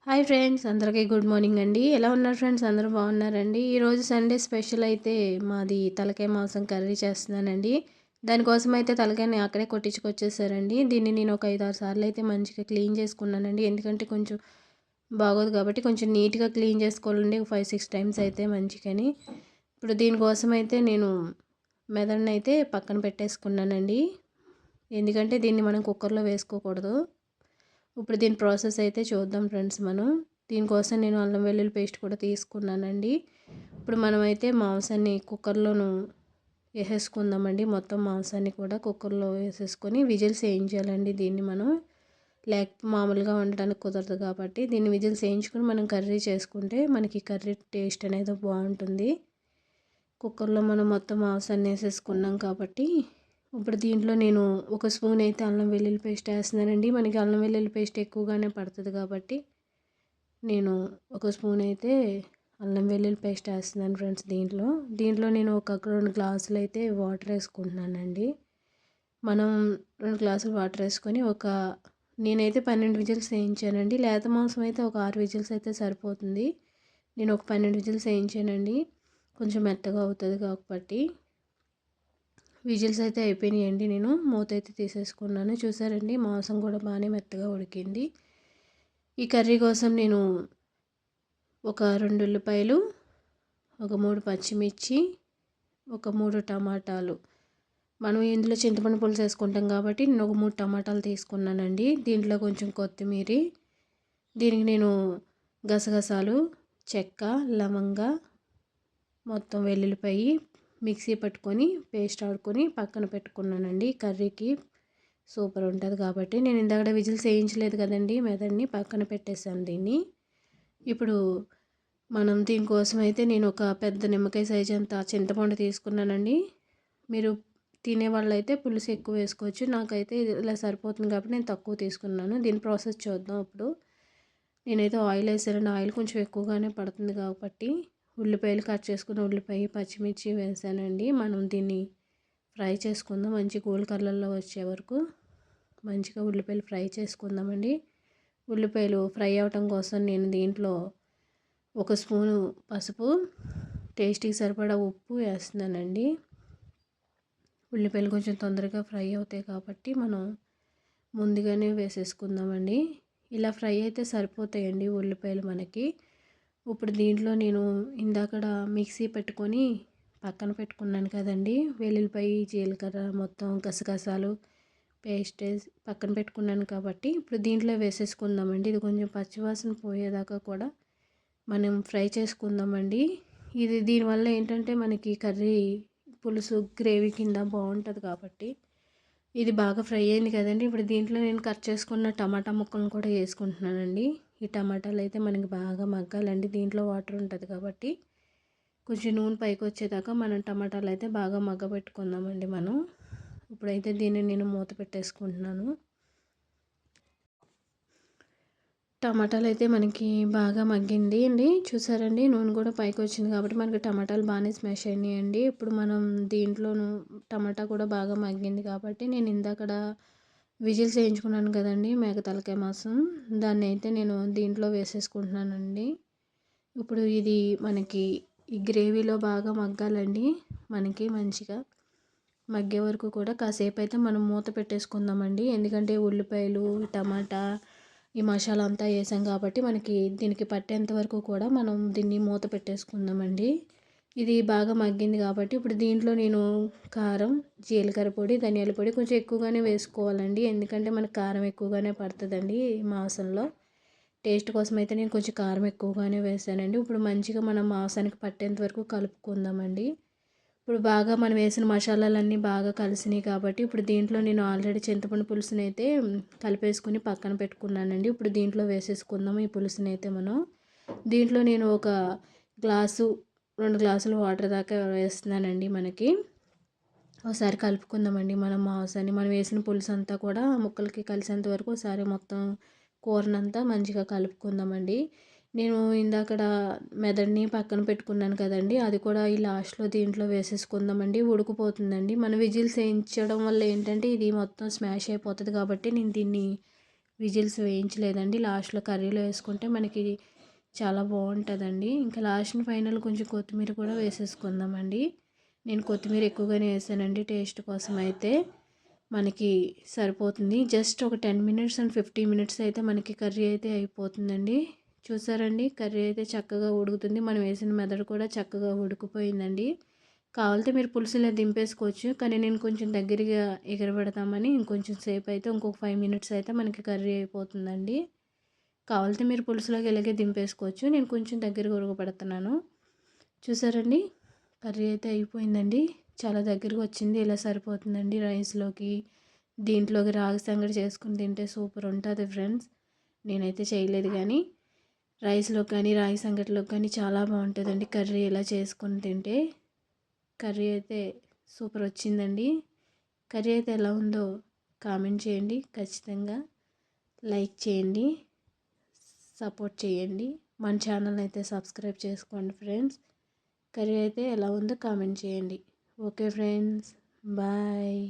Hi friends, అందరికీ good morning అండి. ఎలా ఉన్నారు ఫ్రెండ్స్? అందరూ బాగున్నారండి. ఈరోజు సండే స్పెషల్ అయితే మాది తలకాయ మాంసం కర్రీ చేస్తున్నానండి. దానికోసం అయితే తలకాయని అక్కడే కొట్టించుకొచ్చేసారండి. దీన్ని నేను ఒక 5-6 సార్లు అయితే మంచిగా క్లీన్ చేసుకున్నానండి. ఎందుకంటే కొంచెం బాగోదు కాబట్టి కొంచెం నీట్గా క్లీన్ చేసుకోవాలండి. 5-6 టైమ్స్ అయితే మంచిగాని. ఇప్పుడు దీనికోసం అయితే నేను మెదడుని అయితే పక్కన పెట్టేసుకున్నానండి. ఎందుకంటే దీన్ని మనం కుక్కర్లో వేసుకోకూడదు. ఇప్పుడు దీని ప్రాసెస్ అయితే చూద్దాం ఫ్రెండ్స్. దీనికోసం నేను అల్లం వెల్లుల్లి పేస్ట్ కూడా తీసుకున్నానండి. ఇప్పుడు మనమైతే మాంసాన్ని కుక్కర్లోను వేసేసుకుందామండి. మొత్తం మాంసాన్ని కూడా కుక్కర్లో వేసేసుకొని విజిల్స్ వేయించాలండి. దీన్ని మనం మామూలుగా వండడానికి కుదరదు కాబట్టి దీన్ని విజిల్స్ వేయించుకొని మనం కర్రీ చేసుకుంటే మనకి కర్రీ టేస్ట్ అనేది బాగుంటుంది. కుక్కర్లో మనం మొత్తం మాంసాన్ని వేసేసుకున్నాం కాబట్టి ఇప్పుడు దీంట్లో నేను ఒక స్పూన్ అయితే అల్లం వెల్లుల్లి పేస్ట్ వేస్తున్నానండి. మనకి అల్లం వెల్లుల్లి పేస్ట్ ఎక్కువగానే పడుతుంది కాబట్టి నేను ఒక స్పూన్ అయితే అల్లం వెల్లుల్లి పేస్ట్ వేస్తున్నాను ఫ్రెండ్స్. దీంట్లో నేను ఒక 2 గ్లాసులు అయితే వాటర్ వేసుకుంటున్నానండి. మనం 2 గ్లాసులు వాటర్ వేసుకొని నేనైతే 12 విజిల్స్ వేయించానండి. లేత మాంసం అయితే ఒక 6 విజిల్స్ అయితే సరిపోతుంది. నేను ఒక 12 విజిల్స్ వేయించానండి. కొంచెం మెత్తగా అవుతుంది కాబట్టి విజిల్స్ అయితే అయిపోయినాయండి. నేను మూత అయితే తీసేసుకున్నాను. చూసారండి, మాంసం కూడా బాగానే మెత్తగా ఉడికింది. ఈ కర్రీ కోసం నేను ఒక 2 ఉల్లిపాయలు, ఒక 3 పచ్చిమిర్చి, ఒక 3 టమాటాలు, మనం ఇందులో చింతపండు పులుసు వేసుకుంటాం కాబట్టి నేను ఒక 3 టమాటాలు తీసుకున్నానండి. దీంట్లో కొంచెం కొత్తిమీర, దీనికి నేను గసగసాలు, చెక్క, లవంగ, మొత్తం వెల్లుల్లిపాయి మిక్సీ పట్టుకొని పేస్ట్ ఆడుకొని పక్కన పెట్టుకున్నానండి. కర్రీకి సూపర్ ఉంటుంది కాబట్టి నేను ఇందాక విజిల్స్ వేయించలేదు కదండి, మెదడుని పక్కన పెట్టేశాను దీన్ని. ఇప్పుడు మనం దీనికోసం అయితే నేను ఒక పెద్ద నిమ్మకాయ సైజ్ అంత చింతపండు తీసుకున్నానండి. మీరు తినేవాళ్ళు అయితే పులుసు ఎక్కువ వేసుకోవచ్చు. నాకైతే ఇలా సరిపోతుంది కాబట్టి నేను తక్కువ తీసుకున్నాను. దీని ప్రాసెస్ చూద్దాం. ఇప్పుడు నేనైతే ఆయిల్ వేసానండి. ఆయిల్ కొంచెం ఎక్కువగానే పడుతుంది కాబట్టి ఉల్లిపాయలు కట్ చేసుకున్న ఉల్లిపాయ, పచ్చిమిర్చి వేసానండి. మనం దీన్ని ఫ్రై చేసుకుందాం. మంచి గోల్డ్ కలర్లో వచ్చే వరకు మంచిగా ఉల్లిపాయలు ఫ్రై చేసుకుందామండి. ఉల్లిపాయలు ఫ్రై అవటం కోసం నేను దీంట్లో ఒక స్పూను పసుపు, టేస్ట్కి సరిపడా ఉప్పు వేస్తున్నానండి. ఉల్లిపాయలు కొంచెం తొందరగా ఫ్రై అవుతాయి కాబట్టి మనం ముందుగానే వేసేసుకుందామండి. ఇలా ఫ్రై అయితే సరిపోతాయండి ఉల్లిపాయలు మనకి. ఇప్పుడు దీంట్లో నేను ఇందాకడ మిక్సీ పెట్టుకొని పక్కన పెట్టుకున్నాను కదండి, వెల్లుల్లిపాయ, జీలకర్ర, మొత్తం గసగసాలు పేస్ట్ వేసి పక్కన పెట్టుకున్నాను కాబట్టి ఇప్పుడు దీంట్లో వేసేసుకుందామండి. ఇది కొంచెం పచ్చివాసన పోయేదాకా కూడా మనం ఫ్రై చేసుకుందామండి. దీనివల్ల ఏంటంటే మనకి కర్రీ పులుసు గ్రేవీ కింద బాగుంటుంది కాబట్టి ఇది బాగా ఫ్రై అయింది కదండి. ఇప్పుడు దీంట్లో నేను కట్ చేసుకున్న టమాటా ముక్కలను కూడా వేసుకుంటున్నానండి. ఈ టమాటాలు అయితే మనకి బాగా మగ్గాలండి. దీంట్లో వాటర్ ఉంటుంది కాబట్టి కొంచెం నూనె పైకి వచ్చేదాకా మనం టమాటాలు అయితే బాగా మగ్గబెట్టుకుందామండి. ఇప్పుడైతే దీన్ని నేను మూత పెట్టేసుకుంటున్నాను. టమాటాలు అయితే మనకి బాగా మగ్గింది అండి. చూసారండి, నూనె కూడా పైకి వచ్చింది కాబట్టి మనకి టమాటాలు బాగానే స్మాష్ అయినాయండి. ఇప్పుడు మనం దీంట్లోనూ టమాటా కూడా బాగా మగ్గింది కాబట్టి నేను ఇందాకడ విజిల్స్ వేయించుకున్నాను కదండి మేక తలకాయ మాంసం, దాన్ని అయితే నేను దీంట్లో వేసేసుకుంటున్నానండి. ఇప్పుడు ఇది మనకి ఈ గ్రేవీలో బాగా మగ్గాలండి. మనకి మంచిగా మగ్గే వరకు కూడా కాసేపు అయితే మనం మూత పెట్టేసుకుందామండి. ఎందుకంటే ఉల్లిపాయలు, టమాటా, ఈ మసాలా అంతా వేసాం కాబట్టి మనకి దీనికి పట్టేంత వరకు కూడా మనం దీన్ని మూత పెట్టేసుకుందామండి. ఇది బాగా మగ్గింది కాబట్టి ఇప్పుడు దీంట్లో నేను కారం, జీలకర్ర పొడి, ధనియాల పొడి కొంచెం ఎక్కువగానే వేసుకోవాలండి. ఎందుకంటే మనకు కారం ఎక్కువగానే పడుతుందండి మాంసంలో. టేస్ట్ కోసం అయితే నేను కొంచెం కారం ఎక్కువగానే వేసానండి. ఇప్పుడు మంచిగా మనం మాంసానికి పట్టేంత వరకు కలుపుకుందామండి. ఇప్పుడు బాగా మనం వేసిన మసాలాలన్నీ బాగా కలిసినాయి కాబట్టి ఇప్పుడు దీంట్లో నేను ఆల్రెడీ చింతపండు పులుసుని అయితే కలిపేసుకుని పక్కన పెట్టుకున్నానండి. ఇప్పుడు దీంట్లో వేసేసుకుందాం ఈ పులుసుని అయితే దీంట్లో నేను ఒక గ్లాసు 2 గ్లాసులు వాటర్ దాకా వేస్తున్నానండి. మనకి ఒకసారి కలుపుకుందామండి. మనం వేసిన పులుసు అంతా కూడా ముక్కలకి కలిసేంత వరకు ఒకసారి మొత్తం కూరనంతా మంచిగా కలుపుకుందామండి. నేను ఇందాకడ మెదడుని పక్కన పెట్టుకున్నాను కదండి, అది కూడా ఈ లాస్ట్లో దీంట్లో వేసేసుకుందామండి. ఉడికిపోతుందండి. మనం విజిల్స్ వేయించడం వల్ల ఏంటంటే ఇది మొత్తం స్మాష్ అయిపోతుంది కాబట్టి నేను దీన్ని విజిల్స్ వేయించలేదండి. లాస్ట్‌లో కర్రీలో వేసుకుంటే మనకి చాలా బాగుంటుందండి. ఇంకా లాస్ట్ ఫైనల్ కొంచెం కొత్తిమీర కూడా వేసేసుకుందామండి. నేను కొత్తిమీర ఎక్కువగానే వేసానండి టేస్ట్ కోసం అయితే. మనకి సరిపోతుంది. జస్ట్ ఒక 10 మినిట్స్ అండ్ 15 మినిట్స్ అయితే మనకి కర్రీ అయితే అయిపోతుందండి. చూసారండి కర్రీ అయితే చక్కగా ఉడుకుతుంది. మనం వేసిన మెదడు కూడా చక్కగా ఉడికిపోయిందండి. కావాలంటే మీరు పులుసులో దింపేసుకోవచ్చు. కానీ నేను కొంచెం దగ్గరగా ఎగరబెడతామని ఇంకొంచెం సేపు అయితే ఇంకొక 5 మినిట్స్ అయితే మనకి కర్రీ అయిపోతుందండి. కావాలంటే మీరు పులుసులోకి ఇలాగే దింపేసుకోవచ్చు. నేను కొంచెం దగ్గరగా ఉడకబెడుతున్నాను. చూసారండి కర్రీ అయితే అయిపోయిందండి. చాలా దగ్గరకు వచ్చింది. ఇలా సరిపోతుందండి రైస్‌లోకి. దీంట్లోకి రాగి సంగటి చేసుకొని తింటే సూపర్ ఉంటుంది ఫ్రెండ్స్. నేనైతే చేయలేదు కానీ రైస్‌లోకి కానీ రాగి సంగటిలోకి కానీ చాలా బాగుంటుందండి కర్రీ ఇలా చేసుకొని తింటే. కర్రీ అయితే సూపర్ వచ్చిందండి. కర్రీ అయితే ఎలా ఉందో కామెంట్ చేయండి. ఖచ్చితంగా లైక్ చేయండి, సపోర్ట్ చేయండి. మన ఛానల్ అయితే సబ్స్క్రైబ్ చేసుకోండి ఫ్రెండ్స్. కర్రీ అయితే ఎలా ఉందో కామెంట్ చేయండి. Okay friends, bye.